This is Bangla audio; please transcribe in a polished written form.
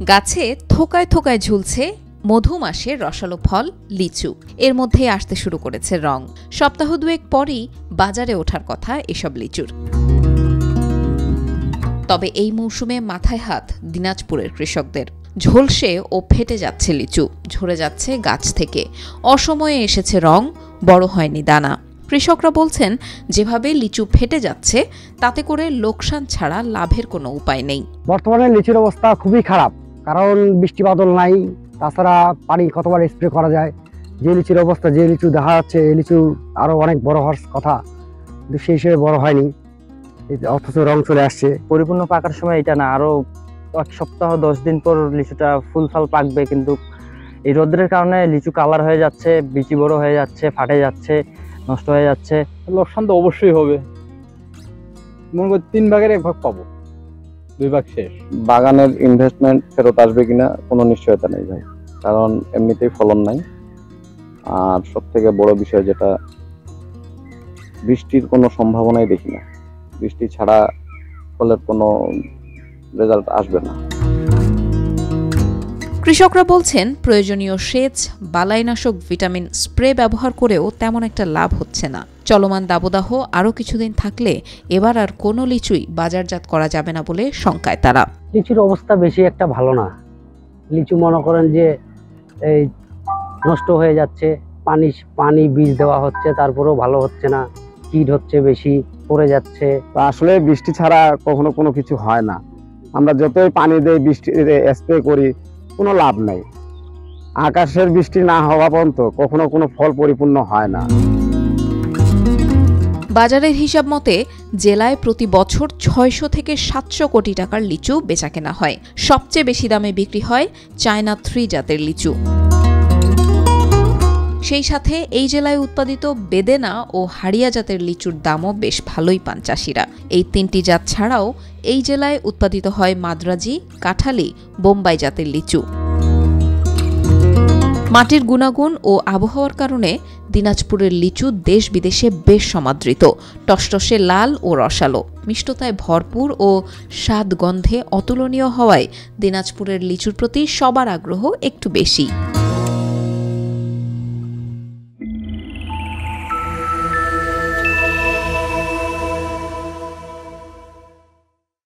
গাছে থোকায় থোকায় ঝুলছে মধু মাসের রসালো ফল লিচু। এর মধ্যেই আসতে শুরু করেছে রং। সপ্তাহ দুয়েক পরই বাজারে ওঠার কথা এসব লিচুর। তবে এই মৌসুমে মাথায় হাত দিনাজপুরের কৃষকদের। ঝলসে ও ফেটে যাচ্ছে লিচু, ঝরে যাচ্ছে গাছ থেকে। অসময়ে এসেছে রং, বড় হয়নি দানা। কৃষকরা বলছেন, যেভাবে লিচু ফেটে যাচ্ছে তাতে করে লোকসান ছাড়া লাভের কোনো উপায় নেই। বর্তমানে লিচুর অবস্থা খুবই খারাপ, কারণ বৃষ্টি বাদল নাই। তাছাড়া পানি কতবার স্প্রে করা যায়। যে লিচুর অবস্থা, যে লিচু দেখা যাচ্ছে এই লিচু আরো অনেক বড় হওয়ার কথা, কিন্তু সেই হিসেবে বড় হয়নি, অথচ রং চলে আসছে। পরিপূর্ণ পাকার সময় এটা না, আরো এক সপ্তাহ 10 দিন পর লিচুটা ফুল ফল পাকবে, কিন্তু এই রোদ্রের কারণে লিচু কালার হয়ে যাচ্ছে, বিচি বড় হয়ে যাচ্ছে, ফাটে যাচ্ছে, নষ্ট হয়ে যাচ্ছে। লোকসান তো অবশ্যই হবে। মনে করি 3 ভাগের 1 ভাগ পাবো, 2 ভাগ শেষ। বাগানের ইনভেস্টমেন্ট ফেরত আসবে কিনা কোনো নিশ্চয়তা নেই ভাই, কারণ এমনিতেই ফলন নাই। আর সব থেকে বড় বিষয় যেটা, বৃষ্টির কোনো সম্ভাবনাই দেখি না। বৃষ্টি ছাড়া ফলের কোনো রেজাল্ট আসবে না। কৃষকরা বলছেন, প্রয়োজনীয় সেচ, বালাইনাশক, ভিটামিন স্প্রে ব্যবহার করেও তেমন একটা লাভ হচ্ছে না। চলমান দাবদাহ আরও কিছুদিন থাকলে এবার আর কোনো লিচুই বাজারজাত করা যাবে না বলে শঙ্কায় তারা। লিচুর অবস্থা বেশি একটা ভালো না। লিচু মনে করেন যে এই নষ্ট হয়ে যাচ্ছে, পানি বীজ দেওয়া হচ্ছে, তারপরেও ভালো হচ্ছে না, কীট হচ্ছে বেশি, পড়ে যাচ্ছে। আসলে বৃষ্টি ছাড়া কখনো কোনো কিছু হয় না। আমরা যতই পানি দেই, বৃষ্টি স্প্রে করি, কোনো লাভ নাই। আকাশের বৃষ্টি না হওয়া পর্যন্ত কখনো কোনো ফল পরিপূর্ণ হয় না। বাজারের হিসাব মতে জেলায় প্রতি বছর 600 থেকে 700 কোটি টাকার লিচু বেচাকেনা হয়। সবচেয়ে বেশি দামে বিক্রি হয় চায়না 3 জাতের লিচু। সেই সাথে এই জেলায় উৎপাদিত বেদেনা ও হাড়িয়া জাতের লিচুর দামও বেশ ভালোই পান চাষিরা। এই 3টি জাত ছাড়াও এই জেলায় উৎপাদিত হয় মাদ্রাজি, কাঁঠালি, বোম্বাই জাতের লিচু। মাটির গুণাগুণ ও আবহাওয়ার কারণে দিনাজপুরের লিচু দেশ বিদেশে বেশ সমাদৃত। টসটসে লাল ও রসালো, মিষ্টতায় ভরপুর ও স্বাদ গন্ধে অতুলনীয় হওয়ায় দিনাজপুরের লিচুর প্রতি সবার আগ্রহ একটু বেশি।